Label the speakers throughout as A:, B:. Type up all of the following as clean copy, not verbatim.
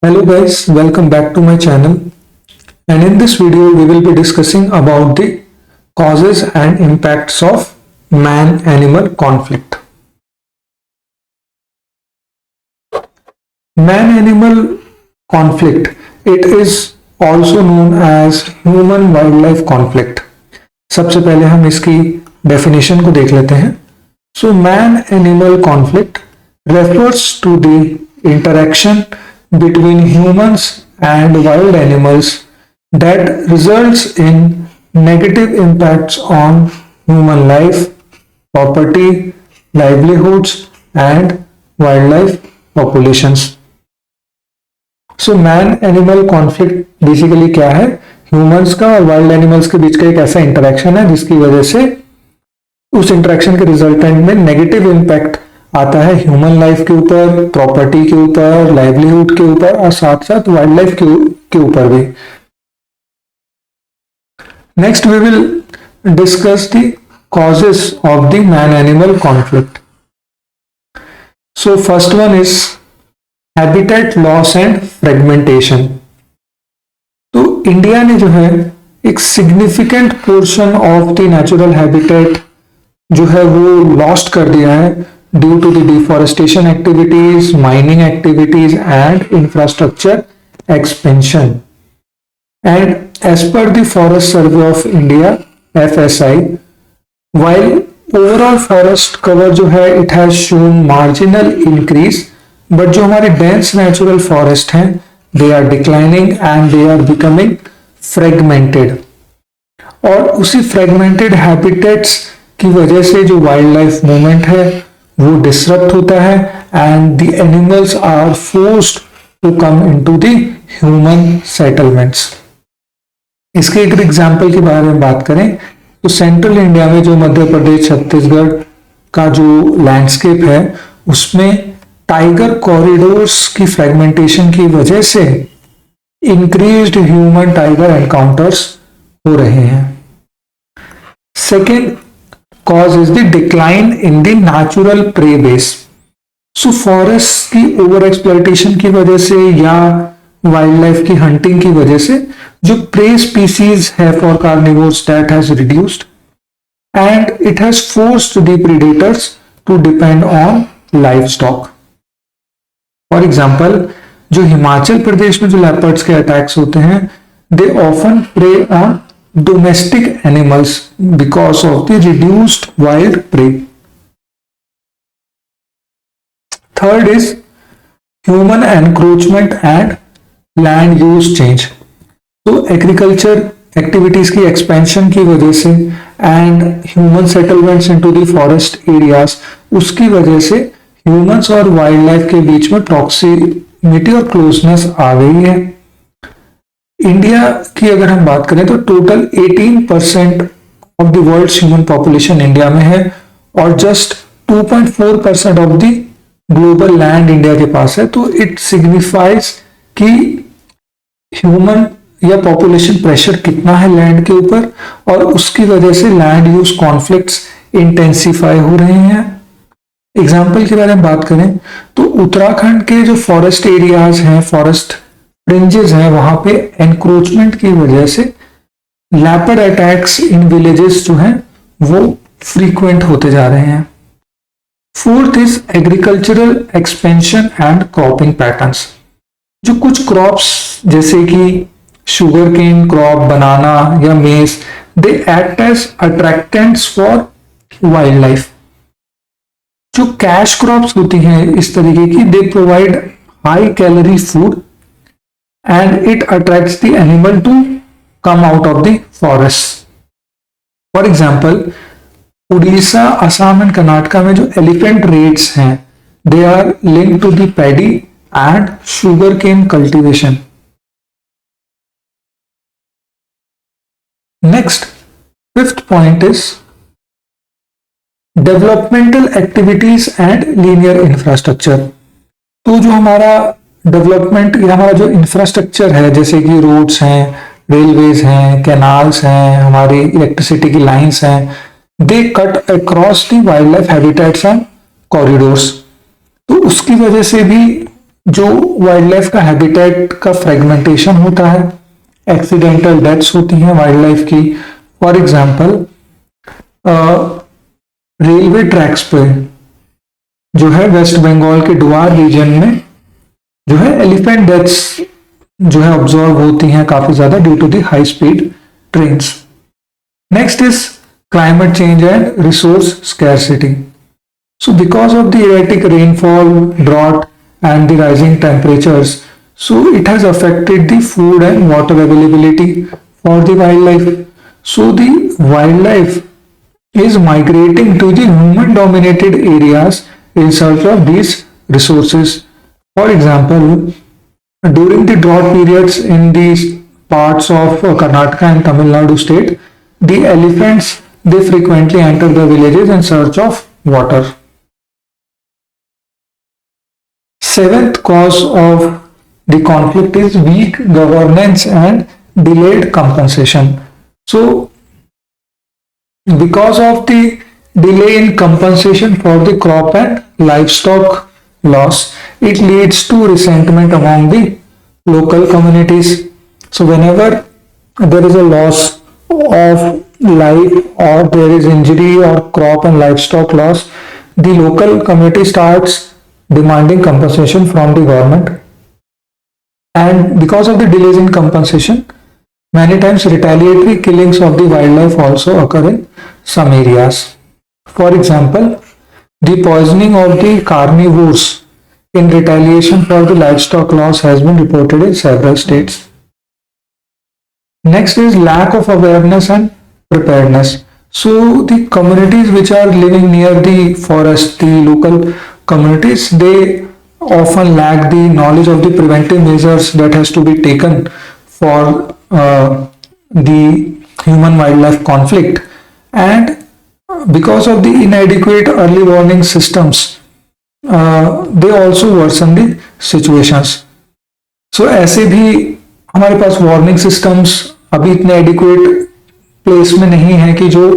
A: Hello guys, welcome back to my channel, and in this video we will be discussing about the causes and impacts of man-animal conflict. Man-animal conflict, it is also known as human-wildlife conflict. सबसे पहले हम इसकी definition को देख लेते हैं. So man-animal conflict refers to the interaction between humans and wild animals that results in negative impacts on human life, property, livelihoods and wildlife populations. So man animal conflict basically क्या है? Humans का और wild animals के बीच का एक ऐसा interaction है जिसकी वजह से उस interaction के resultant में negative impact आता है ह्यूमन लाइफ के ऊपर, प्रॉपर्टी के ऊपर, लाइवलीहुड के ऊपर और साथ साथ वाइल्ड लाइफ के ऊपर भी. Next we will discuss the causes of the man animal conflict. So first one is habitat loss and fragmentation. तो इंडिया ने जो है एक significant portion of the natural habitat जो है वो लॉस्ट कर दिया है due to the deforestation activities, mining activities and infrastructure expansion. And as per the Forest Survey of India FSI, while overall forest cover जो है it has shown marginal increase, but जो हमारे dense natural forest हैं they are declining and they are becoming fragmented. और उसी fragmented habitats की वजह से जो वाइल्ड लाइफ मूवमेंट है वो डिसरप्ट होता है and the animals are forced to come into the human settlements. इसके एक एग्जांपल के बारे में बात करें तो सेंट्रल इंडिया में जो मध्य प्रदेश छत्तीसगढ़ का जो लैंडस्केप है उसमें टाइगर कॉरिडोर्स की फ्रेगमेंटेशन की वजह से इंक्रीज्ड ह्यूमन टाइगर एनकाउंटर्स हो रहे हैं. Second cause is the decline in the natural prey base. So forest की ओवर एक्सप्लॉयटेशन की वजह से या वाइल्ड लाइफ की हंटिंग की वजह से जो प्रे स्पीसीज है for carnivores that has reduced and it has forced the predators to depend on livestock. For example जो हिमाचल प्रदेश में जो लेपर्ड्स के अटैक्स होते हैं they often prey on domestic animals because of the reduced wild prey. Third is human encroachment and land use change. तो agriculture activities की expansion की वजह से and human settlements into the forest areas उसकी वजह से humans और wildlife के बीच में proximity और closeness आ गई है. इंडिया की अगर हम बात करें तो total 18% of the world human population India में है और just 2.4% of the global land India के पास है. तो इट सिग्निफाइज कि ह्यूमन या पॉपुलेशन प्रेशर कितना है लैंड के ऊपर और उसकी वजह से लैंड यूज कॉन्फ्लिक्ट्स इंटेंसिफाई हो रहे हैं. एग्जाम्पल के बारे में बात करें तो उत्तराखंड के जो फॉरेस्ट एरियाज हैं, फॉरेस्ट रेंजेस हैं, वहां पे एनक्रोचमेंट की वजह से लैपर्ड अटैक्स इन विलेजेस जो हैं वो फ्रीक्वेंट होते जा रहे हैं. Fourth is agricultural expansion and cropping patterns. जो कुछ क्रॉप्स जैसे कि शुगर केन क्रॉप, बनाना या maize, they act as attractants for wildlife. जो कैश क्रॉप्स होती हैं इस तरीके की they provide high calorie food and it attracts the animal to come out of the forest. For example, Orissa, Assam and Karnataka में जो elephant Reds हैं they are linked to the paddy and sugarcane cultivation. Next, fifth point is developmental activities and linear infrastructure. तो जो हमारा development या हमारा जो infrastructure है जैसे कि रोड्स हैं, रेलवेज हैं, कैनाल्स हैं, हमारी इलेक्ट्रिसिटी की लाइंस हैं, they cut across the wild life habitats and corridors. तो उसकी वजह से भी जो वाइल्ड लाइफ का हैबिटेट का फ्रेगमेंटेशन होता है, एक्सीडेंटल डेथ्स होती हैं वाइल्ड लाइफ की। फॉर एग्जांपल रेलवे ट्रैक्स पे जो है वेस्ट बंगाल के डुआर रीजन में जो है एलिफेंट डेथ्स जो है ऑब्जर्व होती हैं काफी ज्यादा due to the high speed trains. Next is climate change and resource scarcity. So because of the erratic rainfall, drought and the rising temperatures, so it has affected the food and water availability for the wildlife. So the wildlife is migrating to the human dominated areas in search of these resources. For example, during the drought periods in these parts of Karnataka and Tamil Nadu state, the elephants they frequently enter the villages in search of water. Seventh cause of the conflict is weak governance and delayed compensation. So, because of the delay in compensation for the crop and livestock loss, it leads to resentment among the local communities. So, whenever there is a loss of life or there is injury or crop and livestock loss, the local community starts demanding compensation from the government. And because of the delays in compensation, many times retaliatory killings of the wildlife also occur in some areas. For example, the poisoning of the carnivores in retaliation for the livestock loss has been reported in several states. Next is lack of awareness and preparedness. So the communities which are living near the forest, the local communities, they often lack the knowledge of the preventive measures that has to be taken for the human wildlife conflict, and because of the inadequate early warning systems, they also worsen the situations. So ऐसे भी हमारे पास warning systems अभी इतने adequate place में नहीं है कि जो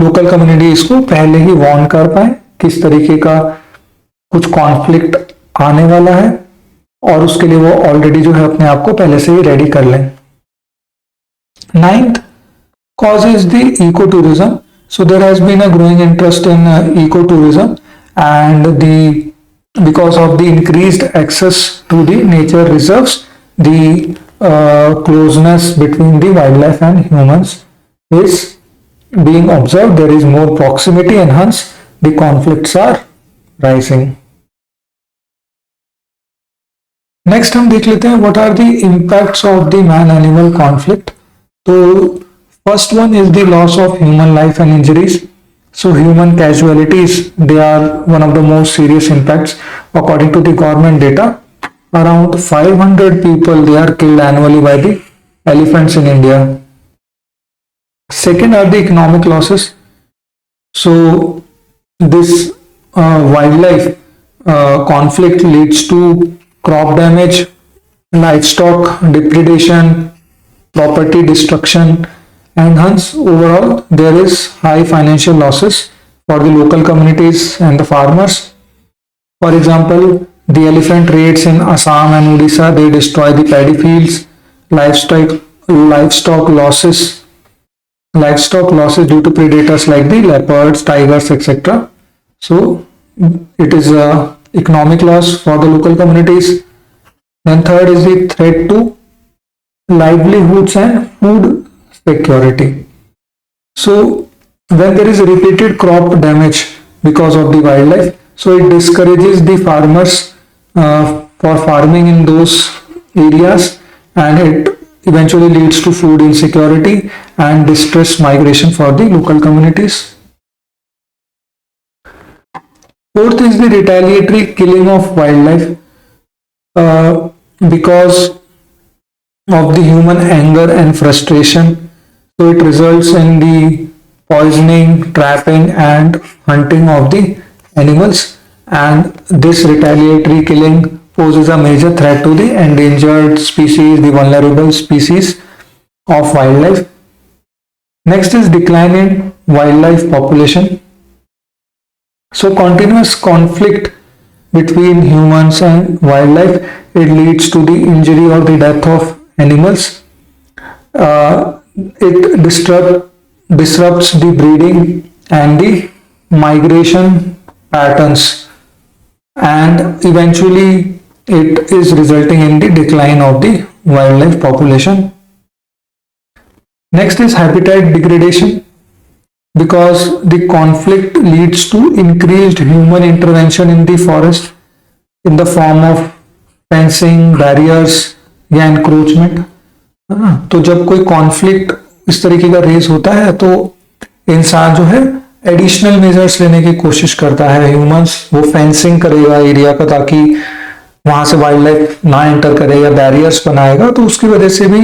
A: लोकल कम्युनिटी इसको पहले ही वार्न कर पाए किस तरीके का कुछ कॉन्फ्लिक्ट आने वाला है, और उसके लिए वो ऑलरेडी जो है अपने आप को पहले से ही रेडी कर लें। Ninth cause is the ecotourism. So there has been a growing interest in ecotourism, and because of the increased access to the nature reserves, the closeness between the wildlife and humans is being observed. There is more proximity and hence the conflicts are rising. Next हम देख लेते हैं what are the impacts of the man-animal conflict. तो first one is the loss of human life and injuries. So human casualties, they are one of the most serious impacts. According to the government data, around 500 people they are killed annually by the elephants in India. Second are the economic losses. So this wildlife conflict leads to crop damage, livestock depredation, property destruction, and hence overall there is high financial losses for the local communities and the farmers. For example, the elephant raids in Assam and Odisha, they destroy the paddy fields, livestock losses due to predators like the leopards, tigers, etc. So it is a economic loss for the local communities. Then third is the threat to livelihoods and food security. So when there is repeated crop damage because of the wildlife, so it discourages the farmers for farming in those areas, and it eventually leads to food insecurity and distress migration for the local communities. Fourth is the retaliatory killing of wildlife because of the human anger and frustration. So it results in the poisoning, trapping and hunting of the animals, and this retaliatory killing poses a major threat to the endangered species, the vulnerable species of wildlife. Next is decline in wildlife population. So continuous conflict between humans and wildlife. It leads to the injury or the death of animals. It disrupts the breeding and the migration patterns, and eventually it is resulting in the decline of the wildlife population. Next is habitat degradation, because the conflict leads to increased human intervention in the forest in the form of fencing, barriers या encroachment. तो जब कोई conflict इस तरीके का raise होता है तो इंसान जो है एडिशनल मेजर्स लेने की कोशिश करता है. ह्यूमंस वो फेंसिंग करेगा एरिया का ताकि वहां से वाइल्ड लाइफ ना एंटर करे, या बैरियर्स बनाएगा. तो उसकी वजह से भी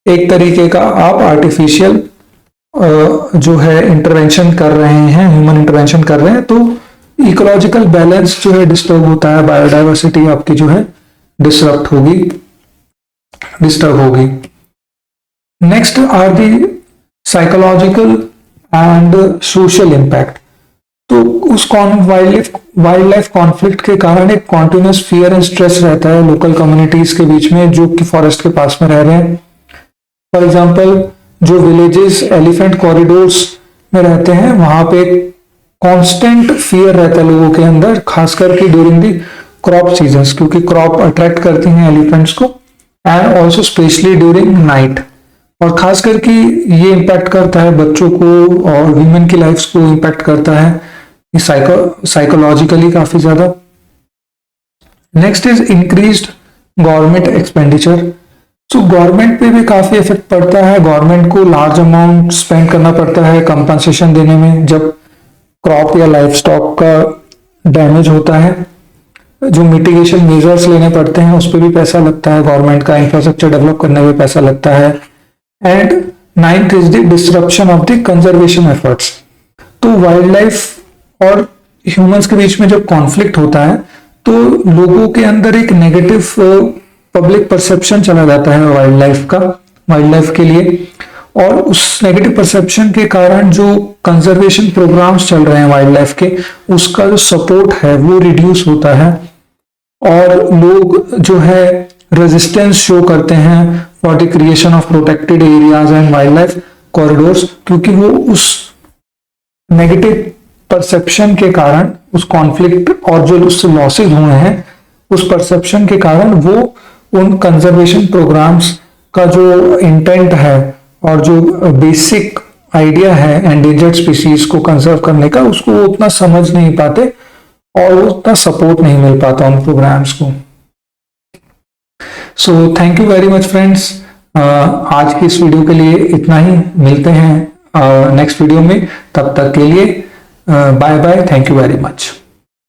A: एक तरीके का आप आर्टिफिशियल जो है इंटरवेंशन कर रहे हैं, ह्यूमन इंटरवेंशन कर रहे हैं. तो इकोलॉजिकल बैलेंस जो है डिस्टर्ब होता है, बायोडाइवर्सिटी आपकी जो है डिस्टर्ब होगी. Next are the psychological and social impact. तो उस वाइल्ड लाइफ कॉन्फ्लिक्ट के कारण एक कॉन्टिन्यूस फियर एंड स्ट्रेस रहता है लोकल कम्युनिटीज के बीच में जो कि फॉरेस्ट के पास में रह रहे हैं. फॉर एग्जाम्पल जो विलेजेस एलिफेंट कॉरिडोर्स में रहते हैं वहां पे कांस्टेंट फियर रहता है लोगों के अंदर, खास करके ड्यूरिंग दी क्रॉप सीजन्स, क्योंकि क्रॉप अट्रैक्ट करती हैं एलिफेंट्स को, and also specially during night. और खास करके ये इम्पैक्ट करता है बच्चों को और वीमेन की लाइफ को इम्पैक्ट करता है साइकोलॉजिकली काफी ज्यादा. Next is increased government expenditure. तो गवर्नमेंट पे भी काफी इफेक्ट पड़ता है. गवर्नमेंट को लार्ज अमाउंट स्पेंड करना पड़ता है कंपनसेशन देने में जब क्रॉप या लाइफ स्टॉक का डैमेज होता है. जो मिटिगेशन मेजर्स लेने पड़ते हैं उस पर भी पैसा लगता है, गवर्नमेंट का इंफ्रास्ट्रक्चर डेवलप करने में पैसा लगता है. And ninth is the disruption of the conservation efforts. तो वाइल्ड लाइफ और ह्यूमंस के बीच में जब कॉन्फ्लिक्ट होता है तो लोगों के अंदर एक नेगेटिव पब्लिक परसेप्शन चला जाता है वाइल्ड लाइफ के लिए. और उस नेगेटिव परसेप्शन के कारण जो कंजर्वेशन प्रोग्राम्स चल रहे हैं वाइल्ड लाइफ के, उसका जो सपोर्ट है वो रिड्यूस होता है. और लोग जो है रेजिस्टेंस शो करते हैं for the creation of protected areas and wild life corridors, क्योंकि वो उस नेगेटिव परसेप्शन के कारण, उस कॉन्फ्लिक्ट और जो उससे लॉसेज हुए हैं उस परसेप्शन के कारण वो उन कंजर्वेशन प्रोग्राम्स का जो इंटेंट है और जो बेसिक आइडिया है एंडेंजर्ड स्पीसीज को कंजर्व करने का, उसको वो उतना समझ नहीं पाते और उतना सपोर्ट नहीं मिल पाता उन प्रोग्राम्स को. So thank you very much friends. आज की इस वीडियो के लिए इतना ही. मिलते हैं नेक्स्ट वीडियो में. तब तक के लिए bye bye. Thank you very much.